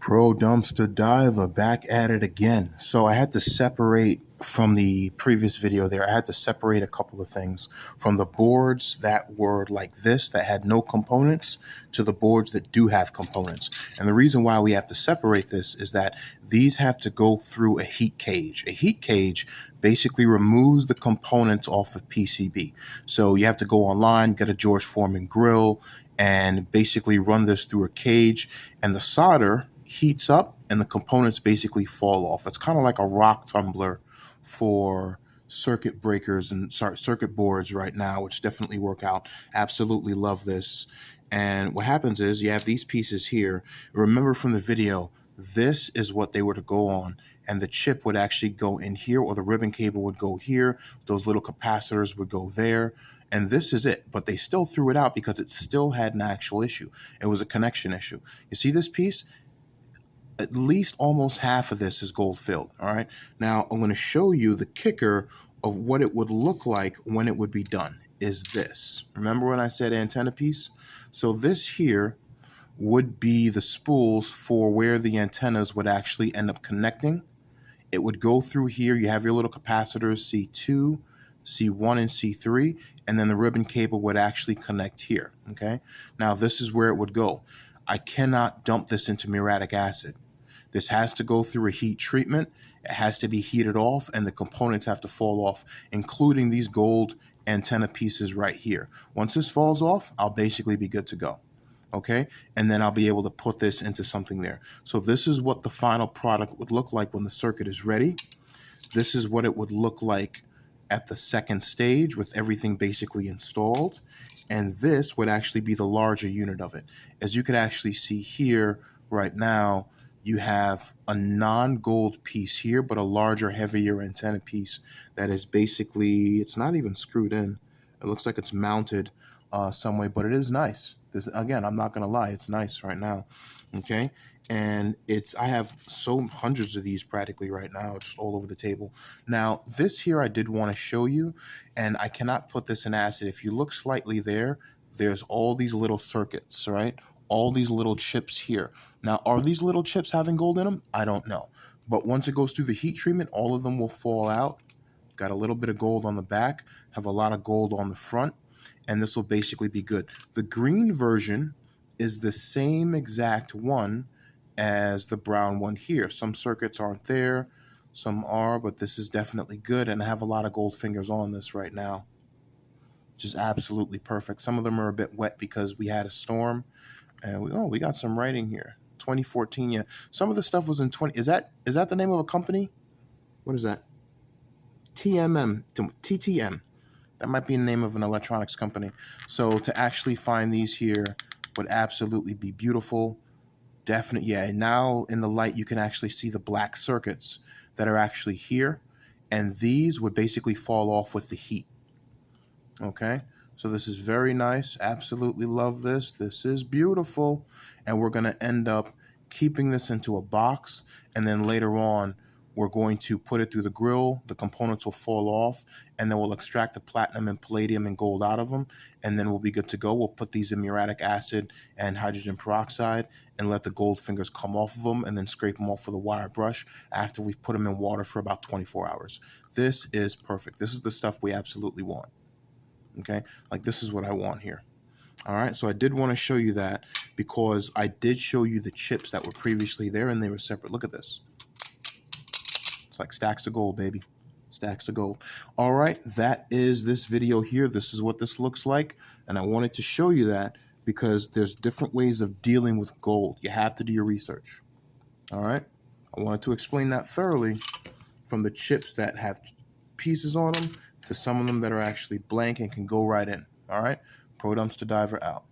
Pro Dumpster Diver back at it again. So I had to separate from the previous video there. I had to separate a couple of things from the boards that were like this that had no components to the boards that do have components. And the reason why we have to separate this is that these have to go through a heat cage. A heat cage basically removes the components off of PCB. So you have to go online, get a George Foreman grill, and basically run this through a cage, and the solder heats up and the components basically fall off. It's kind of like a rock tumbler for circuit breakers and circuit boards right now, which definitely work out. Absolutely love this. And what happens is you have these pieces here. Remember from the video, this is what they were to go on, and the chip would actually go in here, or the ribbon cable would go here. Those little capacitors would go there, and this is it. But they still threw it out because it still had an actual issue. It was a connection issue. You see this piece? At least almost half of this is gold filled. All right. Now I'm going to show you the kicker of what it would look like when it would be done is this. Remember when I said antenna piece? So this here would be the spools for where the antennas would actually end up connecting. It would go through here. You have your little capacitors, C2, C1, and C3, and then the ribbon cable would actually connect here. Okay. Now this is where it would go. I cannot dump this into muriatic acid. This has to go through a heat treatment. It has to be heated off, and the components have to fall off, including these gold antenna pieces right here. Once this falls off, I'll basically be good to go. Okay, and then I'll be able to put this into something there. So this is what the final product would look like when the circuit is ready. This is what it would look like at the second stage with everything basically installed. And this would actually be the larger unit of it. As you could actually see here right now, you have a non-gold piece here, but a larger, heavier antenna piece that is basically, it's not even screwed in. It looks like it's mounted some way, but it is nice. This, again, I'm not gonna lie, it's nice right now. Okay, and I have hundreds of these practically right now, just all over the table. Now this here I did want to show you, and I cannot put this in acid. If you look slightly there, there's all these little circuits, right? All these little chips here. Now, are these little chips having gold in them? I don't know. But once it goes through the heat treatment, all of them will fall out. Got a little bit of gold on the back, have a lot of gold on the front, and this will basically be good. The green version is the same exact one as the brown one here. Some circuits aren't there, some are, but this is definitely good, and I have a lot of gold fingers on this right now, which is absolutely perfect. Some of them are a bit wet because we had a storm, and we got some writing here. 2014, yeah. Some of the stuff was in 20. Is that the name of a company? What is that? TTM. That might be the name of an electronics company. So to actually find these here would absolutely be beautiful. Definitely, yeah. And now in the light, you can actually see the black circuits that are actually here, and these would basically fall off with the heat. Okay, so this is very nice. Absolutely love this. This is beautiful, and we're going to end up keeping this into a box, and then later on we're going to put it through the grill. The components will fall off, and then we'll extract the platinum and palladium and gold out of them, and then we'll be good to go. We'll put these in muriatic acid and hydrogen peroxide and let the gold fingers come off of them, and then scrape them off with a wire brush after we've put them in water for about 24 hours. This is perfect. This is the stuff we absolutely want. Okay, like this is what I want here. All right, so I did want to show you that because I did show you the chips that were previously there, and they were separate. Look at this. It's like stacks of gold, baby. Stacks of gold. All right, that is this video here. This is what this looks like, and I wanted to show you that because there's different ways of dealing with gold. You have to do your research. All right, I wanted to explain that thoroughly, from the chips that have pieces on them to some of them that are actually blank and can go right in. All right, Pro Dumpster Diver out.